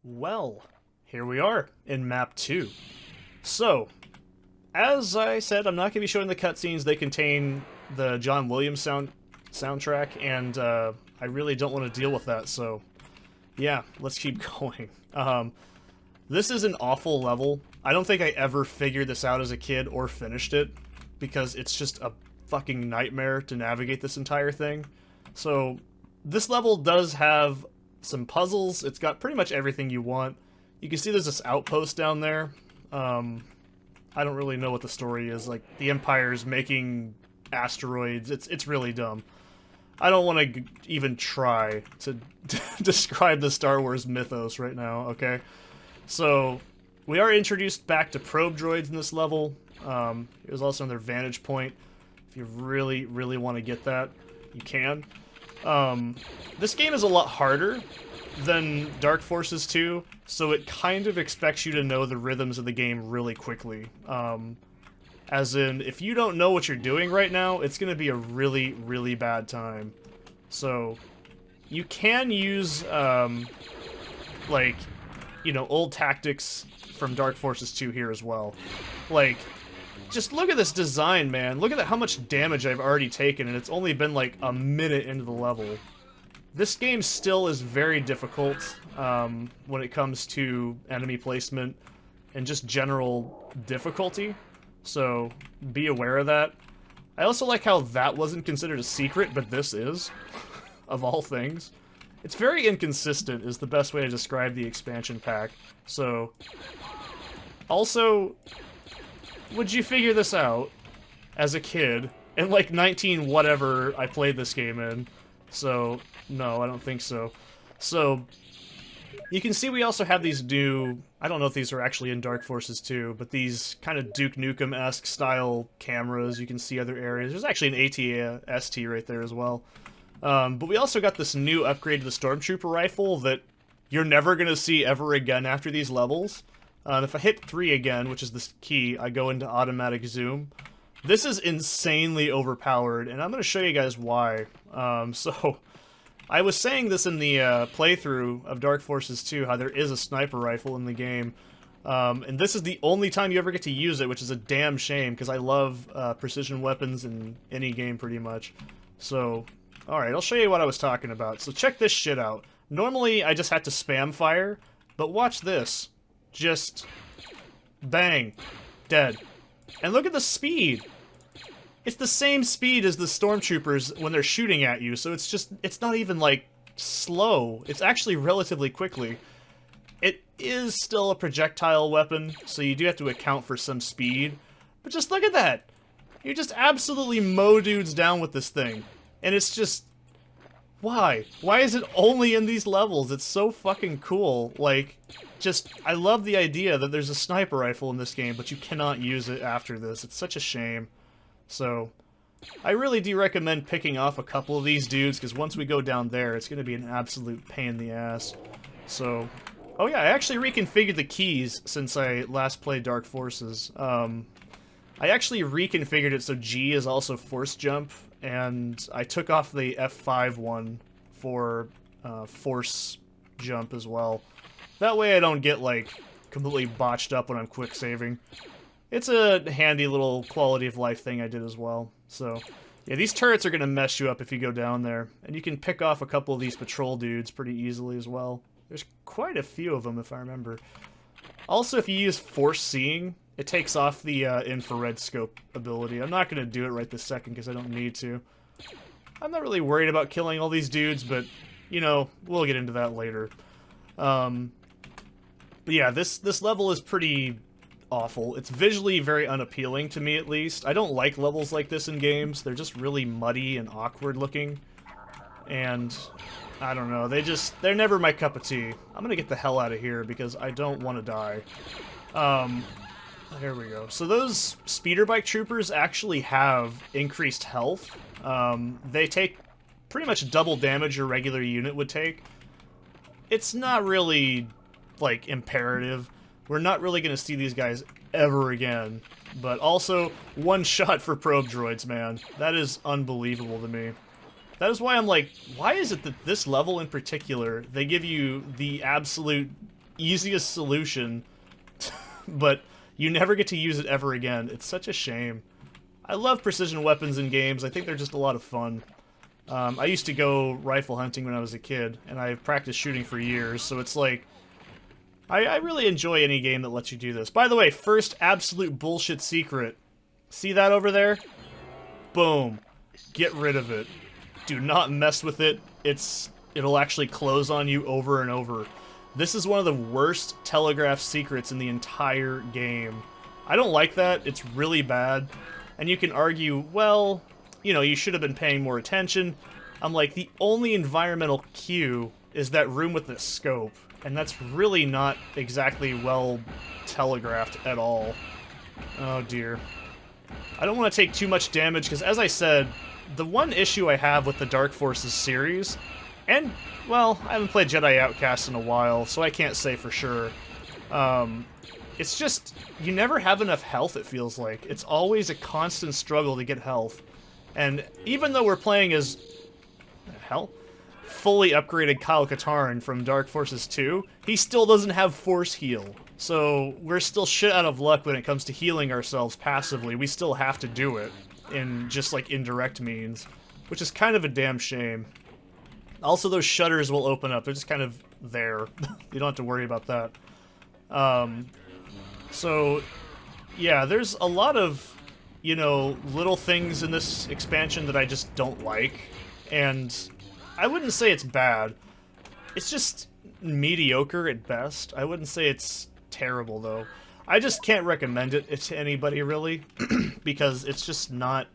Well, here we are in map 2. So, as I said, I'm not going to be showing the cutscenes. They contain the John Williams soundtrack, and I really don't want to deal with that, so yeah, let's keep going. This is an awful level. I don't think I ever figured this out as a kid or finished it, because it's just a fucking nightmare to navigate this entire thing. So, this level does have some puzzles. It's got pretty much everything you want. You can see there's this outpost down there. I don't really know what the story is. Like, the Empire's making asteroids. It's really dumb. I don't want to even try to describe the Star Wars mythos right now, okay? So, we are introduced back to probe droids in this level. There's also another vantage point. If you really, really want to get that, you can. This game is a lot harder than Dark Forces 2, so it kind of expects you to know the rhythms of the game really quickly. As in, if you don't know what you're doing right now, it's going to be a really, really bad time. So, you can use, like, you know, old tactics from Dark Forces 2 here as well. Like, just look at this design, man. Look at how much damage I've already taken, and it's only been like a minute into the level. This game still is very difficult when it comes to enemy placement and just general difficulty, so be aware of that. I also like how that wasn't considered a secret, but this is, of all things. It's very inconsistent is the best way to describe the expansion pack, so... Also, would you figure this out as a kid in like 19 whatever I played this game in? So, no, I don't think so. So, you can see we also have these new, I don't know if these are actually in Dark Forces 2, but these kind of Duke Nukem-esque style cameras. You can see other areas. There's actually an AT-ST right there as well. But we also got this new upgrade to the Stormtrooper rifle that you're never going to see ever again after these levels. If I hit 3 again, which is the key, I go into automatic zoom. This is insanely overpowered, and I'm going to show you guys why. So, I was saying this in the playthrough of Dark Forces 2, how there is a sniper rifle in the game. And this is the only time you ever get to use it, which is a damn shame, because I love precision weapons in any game pretty much. So, alright, I'll show you what I was talking about. So check this shit out. Normally, I just had to spam fire, but watch this. Just bang, dead. And look at the speed. It's the same speed as the stormtroopers when they're shooting at you, so it's not even like slow. It's actually relatively quickly. It is still a projectile weapon, so you do have to account for some speed. But just look at that. You just absolutely mow dudes down with this thing. And it's just... Why? Why is it only in these levels? It's so fucking cool. Like, just, I love the idea that there's a sniper rifle in this game, but you cannot use it after this. It's such a shame. So, I really do recommend picking off a couple of these dudes, because once we go down there, it's going to be an absolute pain in the ass. So, oh yeah, I actually reconfigured the keys since I last played Dark Forces. I actually reconfigured it so G is also force jump, and I took off the F5 one for force jump as well. That way I don't get, like, completely botched up when I'm quick saving. It's a handy little quality of life thing I did as well. So, yeah, these turrets are going to mess you up if you go down there. And you can pick off a couple of these patrol dudes pretty easily as well. There's quite a few of them, if I remember. Also, if you use force seeing, it takes off the infrared scope ability. I'm not going to do it right this second because I don't need to. I'm not really worried about killing all these dudes, but, you know, we'll get into that later. But yeah, this level is pretty awful. It's visually very unappealing to me, at least. I don't like levels like this in games. They're just really muddy and awkward looking. And, I don't know, they're never my cup of tea. I'm gonna get the hell out of here because I don't want to die. There we go. So those speeder bike troopers actually have increased health. They take pretty much double damage your regular unit would take. It's not really, like, imperative. We're not really going to see these guys ever again. But also, one shot for probe droids, man. That is unbelievable to me. That is why I'm like, why is it that this level in particular, they give you the absolute easiest solution, but you never get to use it ever again. It's such a shame. I love precision weapons in games. I think they're just a lot of fun. I used to go rifle hunting when I was a kid, and I've practiced shooting for years, so it's like... I really enjoy any game that lets you do this. By the way, first absolute bullshit secret. See that over there? Boom. Get rid of it. Do not mess with it. It'll actually close on you over and over. This is one of the worst telegraph secrets in the entire game. I don't like that. It's really bad. And you can argue, well, you know, you should have been paying more attention. I'm like, the only environmental cue is that room with the scope. And that's really not exactly well telegraphed at all. Oh dear. I don't want to take too much damage, because as I said, the one issue I have with the Dark Forces series, and, well, I haven't played Jedi Outcast in a while, so I can't say for sure. It's just, you never have enough health, it feels like. It's always a constant struggle to get health. And even though we're playing as... hell? Fully upgraded Kyle Katarn from Dark Forces 2, he still doesn't have Force Heal. So we're still shit out of luck when it comes to healing ourselves passively. We still have to do it in just like indirect means, which is kind of a damn shame. Also, those shutters will open up. They're just kind of there. You don't have to worry about that. So, yeah, there's a lot of, you know, little things in this expansion that I just don't like. And I wouldn't say it's bad. It's just mediocre at best. I wouldn't say it's terrible, though. I just can't recommend it to anybody, really, because it's just not...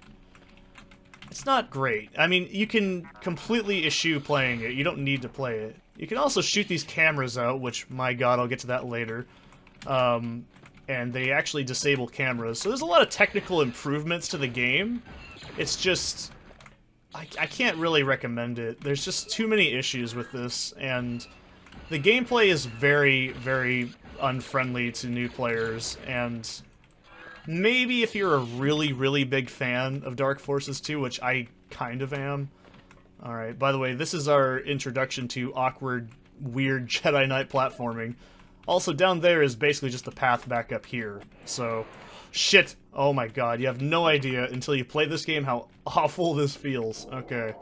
It's not great. I mean, you can completely eschew playing it. You don't need to play it. You can also shoot these cameras out, which, my god, I'll get to that later. And they actually disable cameras. So there's a lot of technical improvements to the game. It's just... I can't really recommend it. There's just too many issues with this, and the gameplay is very, very unfriendly to new players, and maybe if you're a really, really big fan of Dark Forces 2, which I kind of am. Alright, by the way, this is our introduction to awkward, weird Jedi Knight platforming. Also, down there is basically just the path back up here, so... Shit! Oh my god, you have no idea until you play this game how awful this feels. Okay.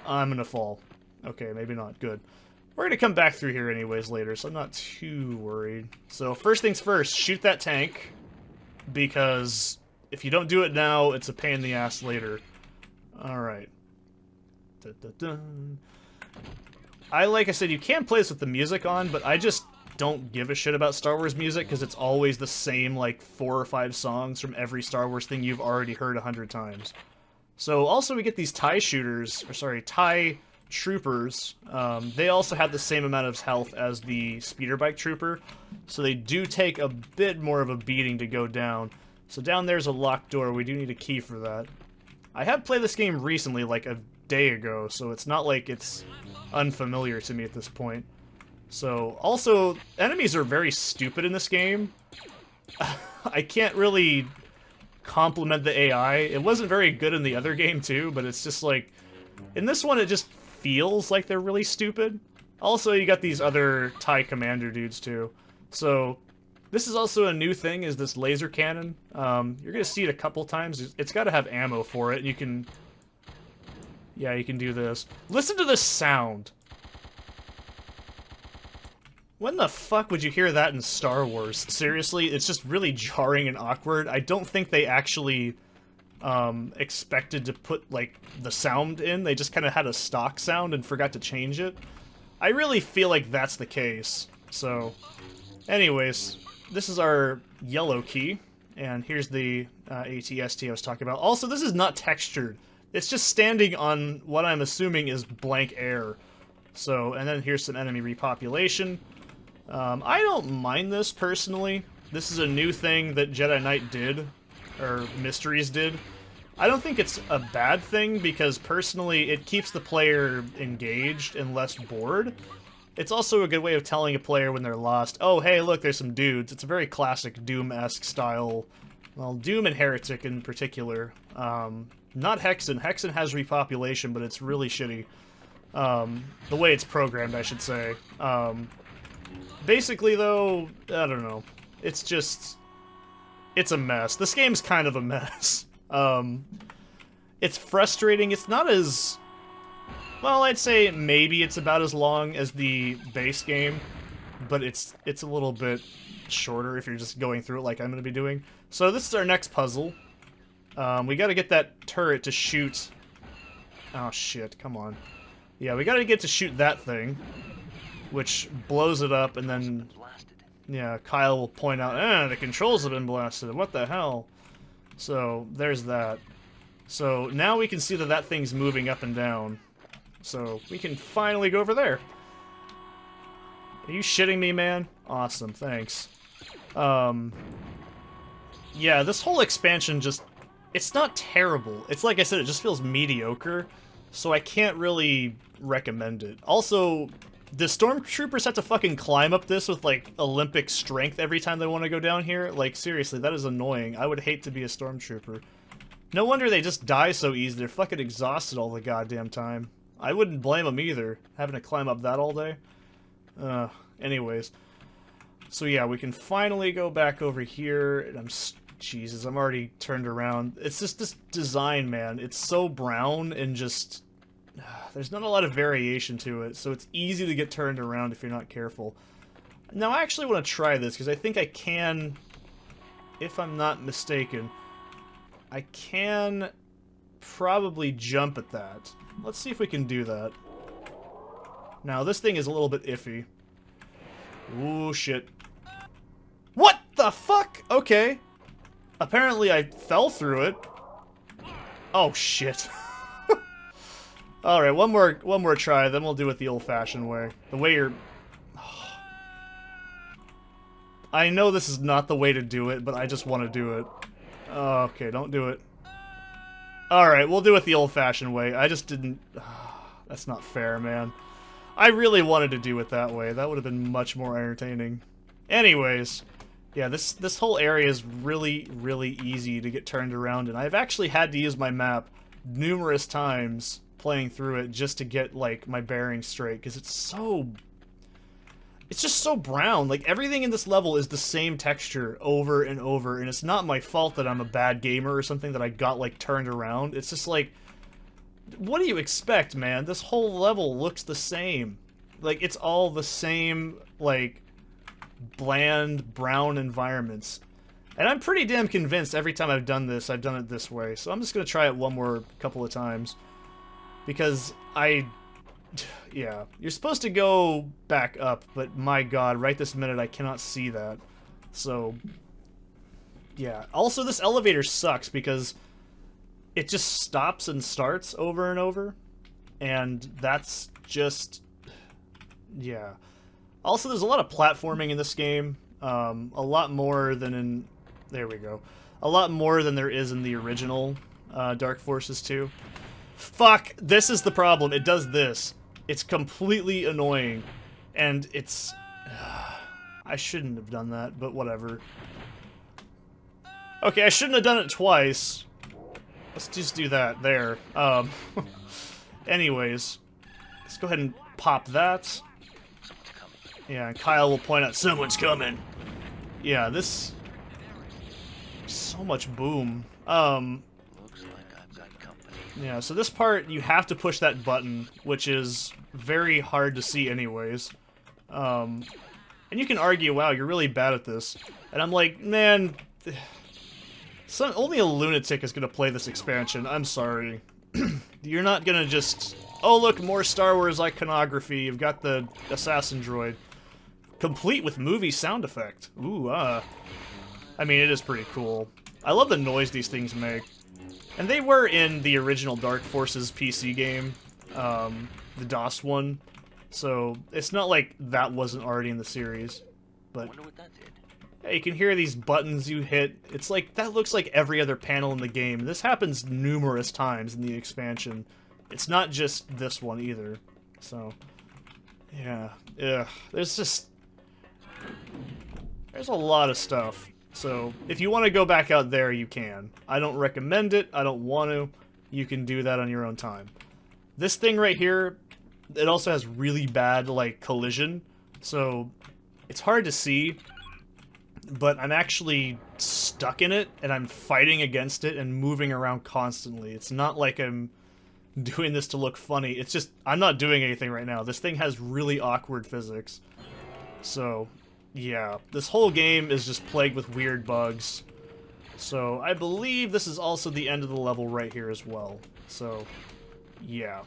I'm gonna fall. Okay, maybe not. Good. We're gonna come back through here anyways later, so I'm not too worried. So, first things first, shoot that tank. Because if you don't do it now, it's a pain in the ass later. Alright. Like I said, you can play this with the music on, but I just don't give a shit about Star Wars music, because it's always the same, like, 4 or 5 songs from every Star Wars thing you've already heard 100 times. So, also we get these TIE shooters, or sorry, TIE troopers. They also have the same amount of health as the speeder bike trooper, so they do take a bit more of a beating to go down. So down there's a locked door, we do need a key for that. I have played this game recently, like a day ago, so it's not like it's unfamiliar to me at this point. So, also, enemies are very stupid in this game. I can't really compliment the AI. It wasn't very good in the other game, too, but it's just like... In this one, it just feels like they're really stupid. Also, you got these other TIE Commander dudes, too. So, this is also a new thing, is this laser cannon. You're gonna see it a couple times. It's gotta have ammo for it, and you can... Yeah, you can do this. Listen to this sound! When the fuck would you hear that in Star Wars? Seriously, it's just really jarring and awkward. I don't think they actually expected to put, like, the sound in. They just kind of had a stock sound and forgot to change it. I really feel like that's the case. So, anyways, this is our yellow key, and here's the ATST I was talking about. Also, this is not textured. It's just standing on what I'm assuming is blank air. So, and then here's some enemy repopulation. I don't mind this, personally. This is a new thing that Jedi Knight did, or Mysteries did. I don't think it's a bad thing, because personally, it keeps the player engaged and less bored. It's also a good way of telling a player when they're lost, oh, hey, look, there's some dudes. It's a very classic Doom-esque style. Well, Doom and Heretic in particular. Not Hexen. Hexen has repopulation, but it's really shitty. The way it's programmed, I should say. Basically, though, I don't know. It's just... It's a mess. This game's kind of a mess. It's frustrating. It's not as... Well, I'd say maybe it's about as long as the base game, but it's a little bit shorter if you're just going through it like I'm going to be doing. So this is our next puzzle. We got to get that turret to shoot... Oh, shit. Come on. Yeah, we got to get to shoot that thing, which blows it up, and then... Yeah, Kyle will point out, the controls have been blasted. What the hell? So, there's that. So, now we can see that that thing's moving up and down. So, we can finally go over there. Are you shitting me, man? Awesome, thanks. Yeah, this whole expansion just... It's not terrible. It's like I said, it just feels mediocre. So I can't really recommend it. Also... The stormtroopers have to fucking climb up this with, like, Olympic strength every time they want to go down here? Like, seriously, that is annoying. I would hate to be a stormtrooper. No wonder they just die so easy. They're fucking exhausted all the goddamn time. I wouldn't blame them either, having to climb up that all day. Anyways. So yeah, we can finally go back over here. And Jesus, I'm already turned around. It's just this design, man. It's so brown and just... There's not a lot of variation to it, so it's easy to get turned around if you're not careful. Now, I actually want to try this, because I think I can, if I'm not mistaken, I can probably jump at that. Let's see if we can do that. Now, this thing is a little bit iffy. Ooh, shit. What the fuck? Okay. Apparently I fell through it. Oh, shit. Alright, one more try, then we'll do it the old-fashioned way. The way you're... I know this is not the way to do it, but I just want to do it. Okay, don't do it. Alright, we'll do it the old-fashioned way. I just didn't... That's not fair, man. I really wanted to do it that way. That would have been much more entertaining. Anyways, yeah, this whole area is really, really easy to get turned around, and I've actually had to use my map numerous times playing through it just to get, like, my bearings straight, because it's just so brown. Like, everything in this level is the same texture over and over, and it's not my fault that I'm a bad gamer or something that I got, like, turned around. It's just like, what do you expect, man? This whole level looks the same. Like, it's all the same, like, bland, brown environments. And I'm pretty damn convinced every time I've done this, I've done it this way. So I'm just gonna try it one more couple of times. Because yeah, you're supposed to go back up, but my god, right this minute I cannot see that. So, yeah. Also, this elevator sucks because it just stops and starts over and over. And that's just... yeah. Also, there's a lot of platforming in this game. A lot more than in... There we go. A lot more than there is in the original Dark Forces 2. Fuck! This is the problem. It does this. It's completely annoying. And it's... I shouldn't have done that, but whatever. Okay, I shouldn't have done it twice. Let's just do that. There. Anyways. Let's go ahead and pop that. Yeah, and Kyle will point out, someone's coming! Yeah, this... So much boom. Yeah, so this part, you have to push that button, which is very hard to see anyways. And you can argue, wow, you're really bad at this. And I'm like, man, only a lunatic is going to play this expansion. I'm sorry. You're not going to just, oh look, more Star Wars iconography. You've got the assassin droid. Complete with movie sound effect. Ooh, I mean, it is pretty cool. I love the noise these things make. And they were in the original Dark Forces PC game, the DOS one, so it's not like that wasn't already in the series, but yeah, you can hear these buttons you hit. It's like, that looks like every other panel in the game. This happens numerous times in the expansion. It's not just this one either, so, yeah, there's a lot of stuff. So, if you want to go back out there, you can. I don't recommend it. I don't want to. You can do that on your own time. This thing right here, it also has really bad, like, collision. So, It's hard to see, but I'm actually stuck in it, and I'm fighting against it and moving around constantly. It's not like I'm doing this to look funny. It's just, I'm not doing anything right now. This thing has really awkward physics. So, yeah. This whole game is just plagued with weird bugs. So, I believe this is also the end of the level right here as well. So, yeah.